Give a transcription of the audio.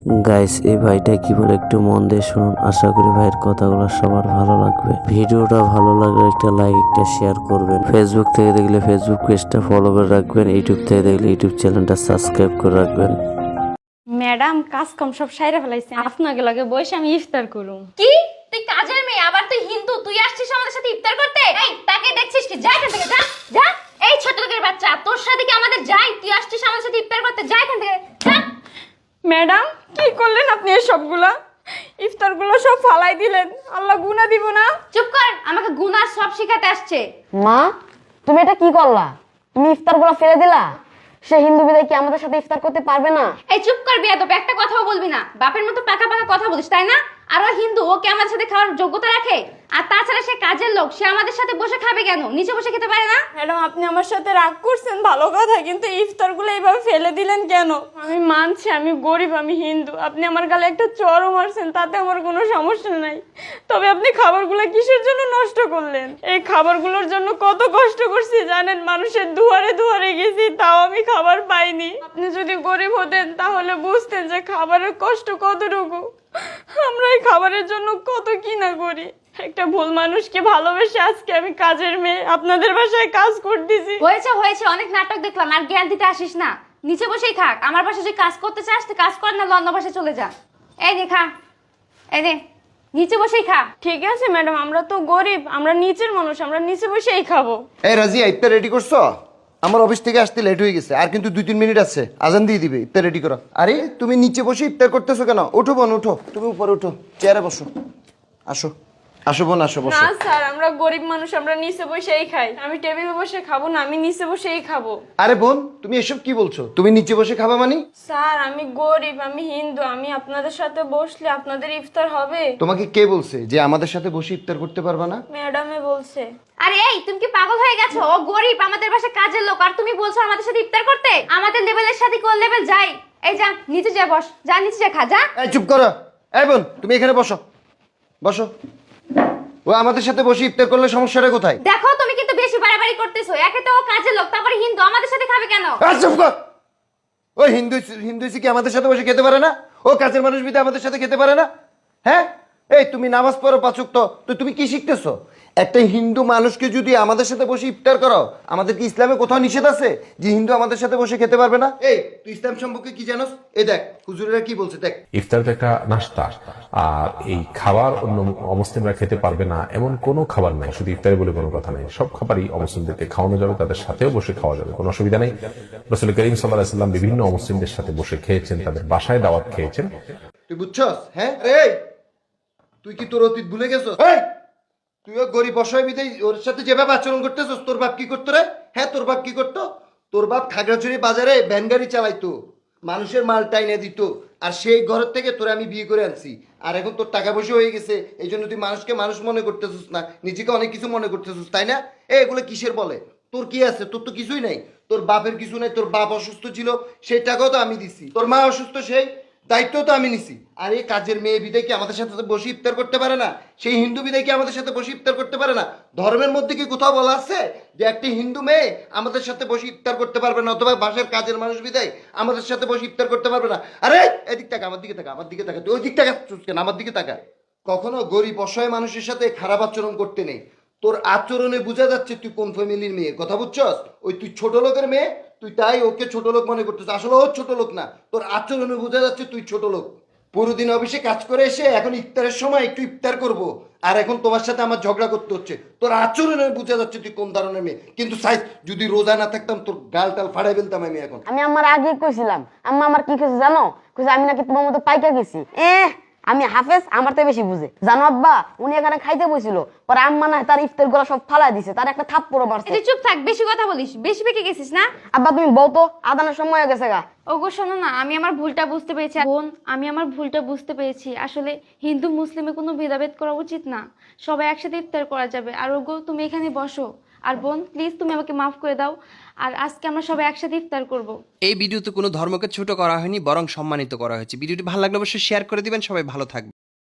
Guys এই ভাইটা কি বলে একটু মন দিয়ে শুনুন, আশা করি ভাইয়ের কথাগুলো সবার ভালো লাগবে। ভিডিওটা ভালো লাগলে একটা লাইক একটা শেয়ার করবেন। ফেসবুক থেকে দেখলে ফেসবুক পেজটা ফলো করে রাখবেন, ইউটিউব থেকে দেখলে ইউটিউব চ্যানেলটা সাবস্ক্রাইব করে রাখবেন। ম্যাডাম কাজ কম সব সাইরা ফেলাইছে, আপনাকে লগে বসে আমি ইফতার করুম। কি তুই কাজের মেয়ে, আবার তুই হিন্দু, তুই আসছিস আমাদের সাথে ইফতার করতে? এই তাকে দেখছিস কি? যা এখান থেকে, যা যা। এই ছোট লোকের বাচ্চা, তোর সাথে কি আমাদের যাই? তুই আসছিস আমাদের সাথে ইফতার করতে, যা এখান থেকে, যা। ম্যাডাম কি করলেন আপনি? এই সবগুলা ইফতারগুলো সব ফালাই দিলেন, আল্লাহ গুনাহ দিব না? চুপ কর, আমাকে গুনার সব শিখাতে আসছে। মা, তুমি এটা কি করলা? তুমি ইফতারগুলো ফেলে দিলা। সে হিন্দু বিদায় কি আমাদের সাথে ইফতার করতে পারবে না? এই চুপ কর বেয়াদব, একটা কথাও বলবি না। বাপের মতো পাকা পাকা কথা বলিস, তাই না? আর ও হিন্দু, ও কি আমাদের সাথে খাওয়ার যোগ্যতা রাখে? আর তাছাড়া সে কাজের লোক, সে আমাদের সাথে বসে খাবে কেন? নিচে বসে খেতে পারে না? ম্যাডাম আপনি আমার সাথে রাগ করছেন ভালো কথা, কিন্তু ইফতারগুলো এইভাবে ফেলে দিলেন কেন? আমি মানছি আমি গরিব, আমি হিন্দু, আপনি আমার গালে একটা চড়ও মারছেন, তাতে আমার কোনো সমস্যা নাই। তবে আপনি খাবারগুলো কিসের জন্য নষ্ট করলেন? এই খাবারগুলোর জন্য কত কষ্ট করছি জানেন? মানুষের দুয়ারে দুয়ারে গেছি, তাও আমি খাবার পাইনি। আপনি যদি গরিব হতেন তাহলে বুঝতেন যে খাবারের কষ্ট কতটুকু। আমরা এই খাবারের জন্য কত কি না করি। একটা ভুল মানুষকে ভালোবেসে আজকে আমি কাজের মেয়ে আপনাদের বাসায় কাজ করতেছি। হয়েছে হয়েছে, অনেক নাটক দেখলাম, আর জ্ঞান দিতে আসিস না। নিচে বসেই থাক। আমার বাসায় যদি কাজ করতে চাস তুই কাজ কর, না অন্য বাসায় চলে যা। এই রে খা, এই রে নিচে বসেই খা। ঠিক আছে ম্যাডাম, আমরা তো গরিব, আমরা নিচের মানুষ, আমরা নিচে বসেই খাবো। এই রাজিয়া, ইফতার রেডি করছো? আমার অফিস থেকে আসতে লেট হয়ে গেছে, আর কিন্তু 2-3 মিনিট আছে, আজান দিয়ে দিবে। ইফতার রেডি করো। আরে তুমি নিচে বসে ইফতার করতেছো কেন? ওঠো বোন, ওঠো, তুমি উপরে ওঠো, চেয়ারে বসো। আসো আসো বোন, আসো, বসো। না স্যার, আমরা গরিব মানুষ, আমরা নিচে বসেই খাই। আমি টেবিলে বসে খাবো না, আমি নিচে বসেই খাবো। আরে বোন, তুমি এসব কি বলছো? তুমি নিচে বসে খাবা মানে? স্যার আমি গরিব, আমি হিন্দু, আমি আপনাদের সাথে বসলে আপনাদের ইফতার হবে? তোমাকে কে বলছে যে আমাদের সাথে বসে ইফতার করতে পারবা না? ম্যাডামে বলছে। আরে এই তুমি কি পাগল হয়ে গেছো? ও গরিব, আমাদের বাসায় কাজের লোক, আর তুমি বলছো আমাদের সাথে ইফতার করতে? আমাদের লেভেলের সাথে কোন লেভেল যাই? এই যা নিচে যা, বস, যা নিচে যা, খা যা। এই চুপ করো। এই বোন, তুমি এখানে বসো, বসো। ও আমাদের সাথে বসে ইফতার করলে সমস্যাটা কোথায়? দেখো তুমি কিন্তু বেশি বাড়াবাড়ি করতেছো। একে তো ও কাজের লোক, তারপরে হিন্দু, আমাদের সাথে খাবে কেন? চুপ কর। ও হিন্দু হিন্দু কি আমাদের সাথে বসে খেতে পারে না? ও কাজের মানুষ বিধে আমাদের সাথে খেতে পারে না? হ্যাঁ, এই তুমি নামাজ পড়ো 5 ওয়াক্ত, তো তুমি কি শিখতেছো? একটা হিন্দু মানুষকে যদি আমাদের সাথে বসে ইফতার করো, আমাদের কি ইসলামে কোথাও নিষেধ আছে যে হিন্দু আমাদের সাথে বসে খেতে পারবে না? এই তুই ইসলাম সম্পর্কে কি জানোস? এই দেখ হুজুরেরা কি বলছে, দেখ। ইফতার তো একটা নাস্তা, আর এই খাবার অন্য অমুসলিমরা খেতে পারবে না এমন কোনো খাবার নাই। শুধু ইফতারে বলে কোনো কথা নাই, সব খাবারই অমুসলিমদেরকে খাওয়ানো যাবে, তাদের সাথেও বসে খাওয়া যাবে, কোনো অসুবিধা নেই। রাসূল করিম সাল্লাল্লাহু আলাইহি ওয়াসাল্লাম বিভিন্ন অমুসলিমদের সাথে বসে খেয়েছেন, তাদের বাসায় দাওয়াত খেয়েছেন। তুই বুঝছস? হ্যাঁ, এই তুই কি তোর অতীত ভুলে গেছস? এই তুইও গরিব অসহায় বিদেই ওর সাথে যেভাবে আচরণ করতেছস, তোর বাপ কি করতো রে? হ্যাঁ, তোর বাপ কি করতো? তোর বাপ খাগড়াছড়ি বাজারে ভ্যান গাড়ি চালাইতো, মানুষের মাল টাইনে দিত, আর সেই ঘরের থেকে তোরে আমি বিয়ে করে আনছি। আর এখন তোর টাকা পয়সা হয়ে গেছে, এই জন্য তুই মানুষকে মানুষ মনে করতেছিস না, নিজেকে অনেক কিছু মনে করতেছিস, তাই না? এগুলো কিসের বলে? তোর কি আছে? তোর তো কিছুই নাই। তোর বাপের কিছু নাই। তোর বাপ অসুস্থ ছিল, সেই টাকাও তো আমি দিছি। তোর মা অসুস্থ, সেই দায়িত্ব তো আমি নিছি। আর এই কাজের মেয়ে বিদায় কি আমাদের সাথে বসে ইফতার করতে পারে না? সেই হিন্দু বিদায় কি আমাদের সাথে বসে ইফতার করতে পারে না? ধর্মের মধ্যে কি কোথাও বলা আছে যে একটি হিন্দু মেয়ে আমাদের সাথে বসে ইফতার করতে পারবে না, অথবা বাসার কাজের মানুষ বিদায় আমাদের সাথে বসে ইফতার করতে পারবে না? আরে এদিক টাকা, আমার দিকে টাকা, আমার দিকে টাকা, তুই ওই দিক টাকা কেন? আমার দিকে টাকা। কখনো গরিব অসহায় মানুষের সাথে খারাপ আচরণ করতে নেই। তোর আচরণে বোঝা যাচ্ছে তুই কোন ফ্যামিলির মেয়ে, কথা বুঝছস? ওই তুই ছোট লোকের মেয়ে, তুই তাই ওকে ছোট লোক মনে করতেছ, আসলে ও ছোট লোক না। তোর আচরণে বোঝা যাচ্ছে তুই ছোট লোক। পুরো দিন অফিসে কাজ করে এসে এখন ইফতারের সময় একটু ইফতার করব, আর এখন তোমার সাথে আমার ঝগড়া করতে হচ্ছে। তোর আচরণে বোঝা যাচ্ছে তুই কোন ধরনের মেয়ে। কিন্তু সাইজ যদি রোজা না থাকতাম তোর গাল টাল ফাড়াই ফেলতাম আমি এখন। আমি আমার আগে কইছিলাম, আম্মা আমার কি কইছে জানো? কইছে আমি নাকি তোমার মতো পাইকা গেছি। আমি হাফেজ, আমার তো বেশি বুঝে। জানো আব্বা, উনি এখানে খাইতে বসছিল, পরে আম্মা না তার ইফতার গুলো সব ফালাই দিছে, তার একটা থাপ্পড়ও মারছে। তুই চুপ থাক, বেশি কথা বলিস, বেশি পেকে গেছিস না? আব্বা তুমি বল তো, আদানের সময় হয়ে গেছে গা। ওগো শোনো না, আমি আমার ভুলটা বুঝতে পেরেছি বোন, আমি আমার ভুলটা বুঝতে পেরেছি। আসলে হিন্দু মুসলিমে কোনো ভেদাভেদ করা উচিত না, সবাই একসাথে ইফতার করা যাবে। আর ওগো তুমি এখানে বসো, আর বোন প্লিজ তুমি আমাকে মাফ করে দাও, আর আজকে আমরা সবাই একসাথে ইফতার করব। এই ভিডিওতে কোনো ধর্মকে ছোট করা হয়নি, বরং সম্মানিত করা হয়েছে। ভিডিওটি ভালো লাগলে অবশ্যই শেয়ার করে দিবেন। সবাই ভালো থাকবেন।